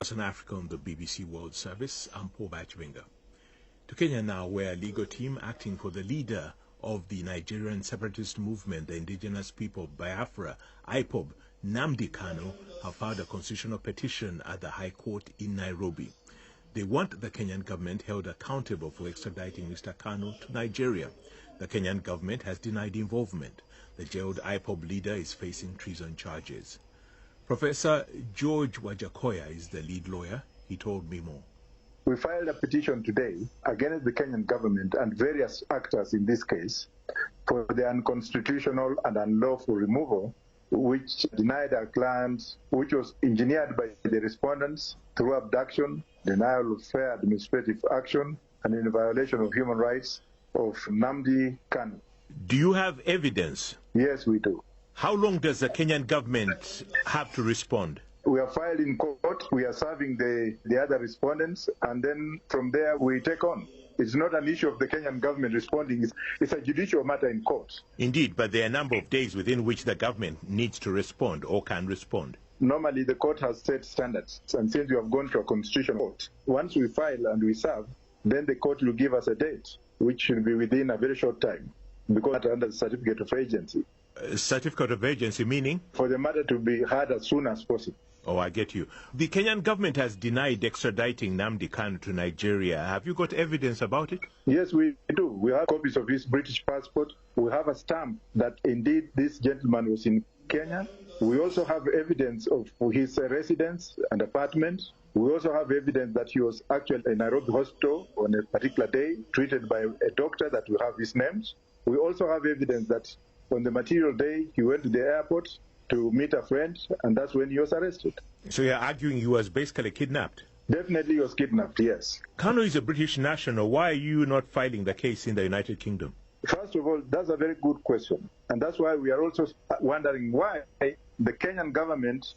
As an Africa on the BBC World Service, I'm Paul Bachwinger. To Kenya now, where a legal team acting for the leader of the Nigerian separatist movement, the Indigenous People of Biafra, IPOB, Nnamdi Kanu, have filed a constitutional petition at the High Court in Nairobi. They want the Kenyan government held accountable for extraditing Mr. Kanu to Nigeria. The Kenyan government has denied involvement. The jailed IPOB leader is facing treason charges. Professor George Wajakoya is the lead lawyer. He told me more. We filed a petition today against the Kenyan government and various actors in this case for the unconstitutional and unlawful removal, which denied our clients, which was engineered by the respondents through abduction, denial of fair administrative action, and in violation of human rights of Nnamdi Kanu. Do you have evidence? Yes, we do. How long does the Kenyan government have to respond? We are filed in court, we are serving the other respondents, and then from there we take on. It's not an issue of the Kenyan government responding, it's a judicial matter in court. Indeed, but there are a number of days within which the government needs to respond or can respond. Normally the court has set standards, and since we have gone to a constitutional court, once we file and we serve, then the court will give us a date, which should be within a very short time, because under the certificate of agency. Certificate of agency meaning? For the matter to be heard as soon as possible. Oh, I get you. The Kenyan government has denied extraditing Nnamdi Kanu to Nigeria. Have you got evidence about it? Yes, we do. We have copies of his British passport. We have a stamp that indeed this gentleman was in Kenya. We also have evidence of his residence and apartment. We also have evidence that he was actually in Nairobi hospital on a particular day, treated by a doctor that we have his names. We also have evidence that on the material day, he went to the airport to meet a friend, and that's when he was arrested. So you're arguing he was basically kidnapped? Definitely he was kidnapped, yes. Kanu is a British national. Why are you not filing the case in the United Kingdom? First of all, that's a very good question. And that's why we are also wondering why the Kenyan government,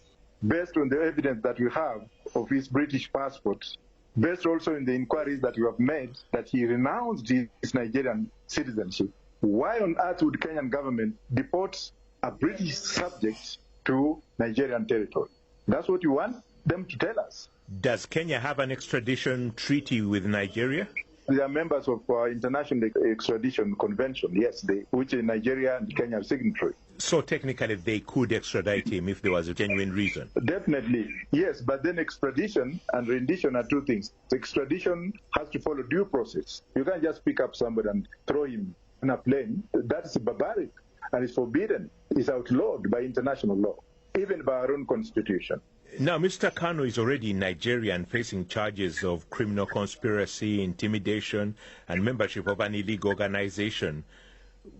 based on the evidence that we have of his British passport, based also in the inquiries that we have made, that he renounced his Nigerian citizenship, why on earth would Kenyan government deport a British subject to Nigerian territory? That's what you want them to tell us. Does Kenya have an extradition treaty with Nigeria? They are members of International Extradition Convention, yes, which Nigeria and Kenya are signatory. So technically they could extradite him if there was a genuine reason? Definitely, yes, but then extradition and rendition are two things. Extradition has to follow due process. You can't just pick up somebody and throw him in a plane. That's barbaric and it's forbidden. It's outlawed by international law, even by our own constitution. Now, Mr. Kanu is already in Nigeria and facing charges of criminal conspiracy, intimidation, and membership of an illegal organization.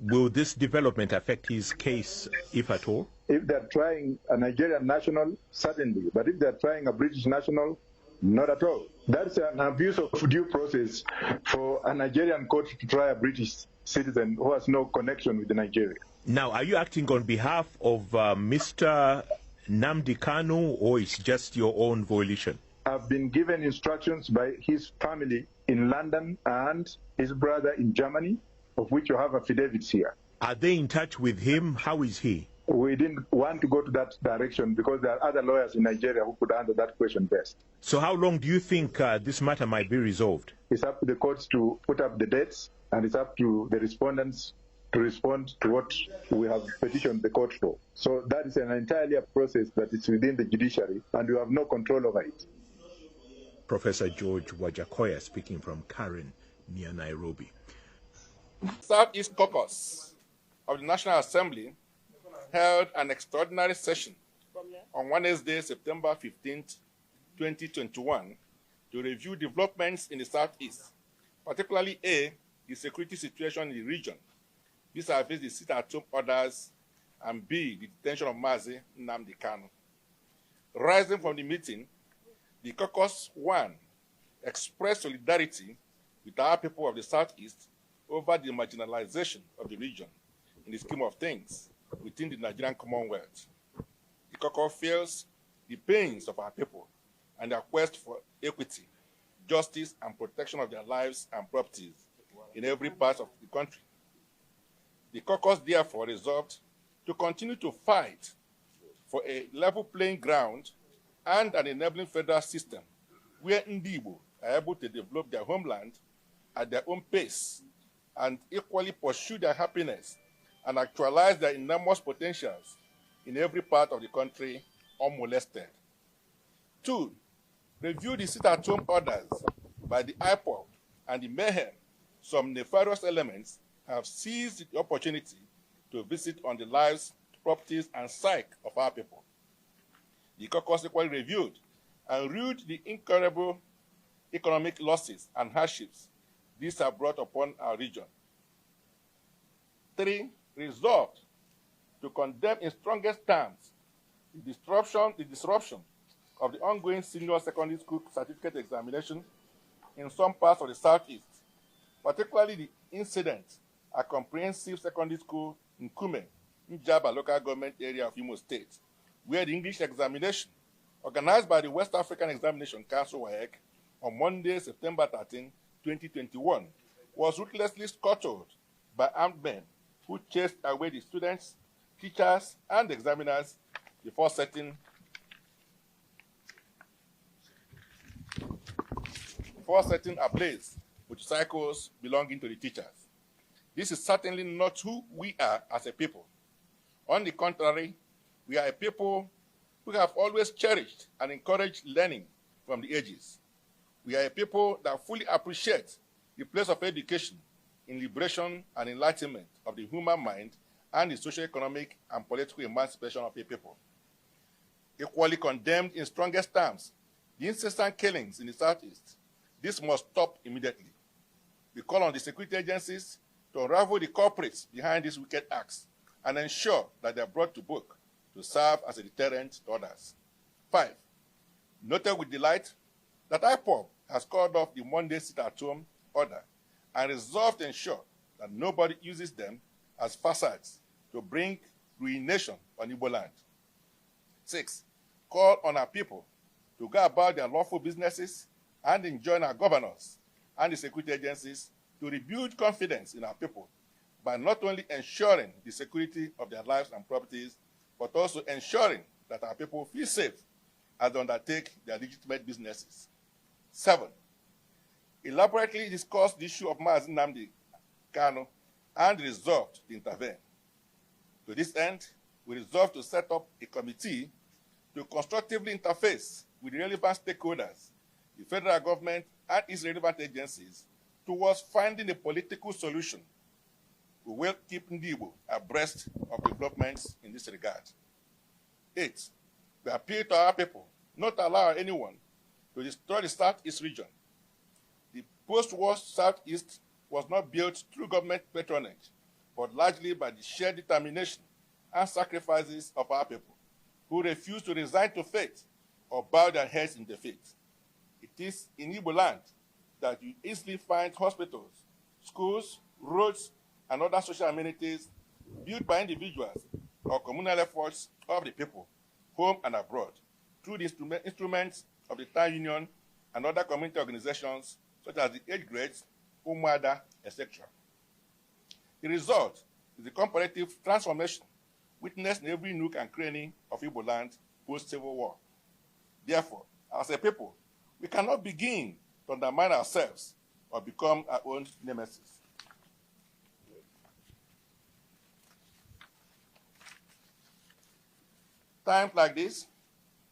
Will this development affect his case, if at all? If they're trying a Nigerian national, certainly. But if they're trying a British national, not at all. That's an abuse of due process for a Nigerian court to try a British citizen who has no connection with Nigeria. Now, are you acting on behalf of Mr. Nnamdi Kanu, or it's just your own volition? I've been given instructions by his family in London and his brother in Germany, of which you have affidavits here. Are they in touch with him? How is he? We didn't want to go to that direction because there are other lawyers in Nigeria who could answer that question best. So how long do you think this matter might be resolved? It's up to the courts to put up the dates, and it's up to the respondents to respond to what we have petitioned the court for. So that is an entirely a process that is within the judiciary, and you have no control over it. Professor George Wajakoya speaking from Karen, near Nairobi. Southeast Caucus of the National Assembly held an extraordinary session on Wednesday, September 15th, 2021, to review developments in the Southeast, particularly A, the security situation in the region, vis-a-vis the sit-at-home orders, and B, the detention of Mazi Nnamdi Kanu. Rising from the meeting, the caucus 1 expressed solidarity with our people of the Southeast over the marginalization of the region in the scheme of things within the Nigerian Commonwealth. The caucus feels the pains of our people and their quest for equity, justice, and protection of their lives and properties in every part of the country. The caucus therefore resolved to continue to fight for a level playing ground and an enabling federal system where Ndi Igbo are able to develop their homeland at their own pace and equally pursue their happiness and actualize their enormous potentials in every part of the country unmolested. 2, review the sit-at-home orders by the IPOB and the mayhem some nefarious elements have seized the opportunity to visit on the lives, properties, and psyche of our people. The caucus equally reviewed and reviewed the incurable economic losses and hardships these have brought upon our region. 3, resolved to condemn in strongest terms the disruption of the ongoing senior secondary school certificate examination in some parts of the Southeast, particularly the incident at Comprehensive Secondary School in Kume, Njaba local government area of Imo State, where the English examination, organized by the West African Examination Council (WAEC) on Monday, September 13, 2021, was ruthlessly scuttled by armed men who chased away the students, teachers, and examiners before setting ablaze motorcycles belonging to the teachers. This is certainly not who we are as a people. On the contrary, we are a people who have always cherished and encouraged learning from the ages. We are a people that fully appreciate the place of education in liberation and enlightenment of the human mind and the socio-economic and political emancipation of a people. Equally condemned in strongest terms, the incessant killings in the Southeast. This must stop immediately. We call on the security agencies to unravel the culprits behind these wicked acts and ensure that they are brought to book to serve as a deterrent to others. 5, noted with delight that IPOB has called off the Monday sit-at-home order and resolved to ensure that nobody uses them as facades to bring ruination on Igbo land. 6, call on our people to go about their lawful businesses and enjoin our governors and the security agencies to rebuild confidence in our people by not only ensuring the security of their lives and properties, but also ensuring that our people feel safe as they undertake their legitimate businesses. 7, elaborately discussed the issue of Nnamdi Kanu and resolved to intervene. To this end, we resolved to set up a committee to constructively interface with the relevant stakeholders, the federal government and its relevant agencies, towards finding a political solution. We will keep Ndi Igbo abreast of developments in this regard. 8, we appeal to our people not to allow anyone to destroy the Southeast region. The post-war Southeast was not built through government patronage, but largely by the shared determination and sacrifices of our people, who refused to resign to fate or bow their heads in defeat. It is in Igbo land that you easily find hospitals, schools, roads, and other social amenities built by individuals or communal efforts of the people, home and abroad, through the instruments of the town union and other community organizations such as the age grades, Umada, etc. The result is the comparative transformation witnessed in every nook and cranny of Igbo land post-Civil War. Therefore, as a people, we cannot begin to undermine ourselves or become our own nemesis. Times like this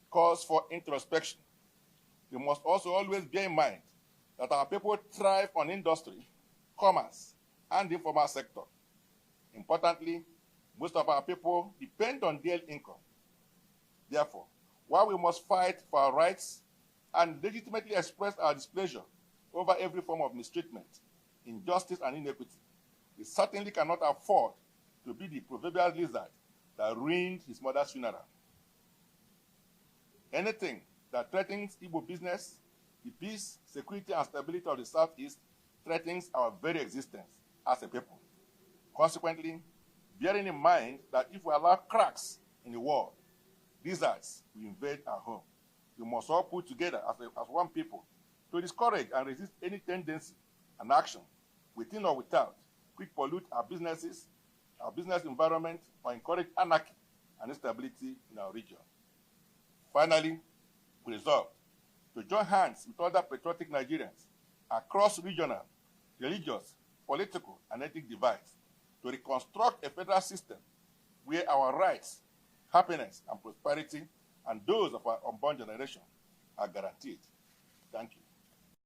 calls for introspection. We must also always bear in mind that our people thrive on industry, commerce, and the informal sector. Importantly, most of our people depend on daily income. Therefore, while we must fight for our rights and legitimately express our displeasure over every form of mistreatment, injustice, and inequity, we certainly cannot afford to be the proverbial lizard that ruined his mother's funeral. Anything that threatens Igbo business, the peace, security, and stability of the Southeast threatens our very existence as a people. Consequently, bearing in mind that if we allow cracks in the wall, lizards will invade our home, we must all put together as one people to discourage and resist any tendency and action, within or without, which pollute our businesses, our business environment, or encourage anarchy and instability in our region. Finally, we resolved to join hands with other patriotic Nigerians across regional, religious, political, and ethnic divides to reconstruct a federal system where our rights, happiness, and prosperity, and those of our unborn generation are guaranteed. Thank you.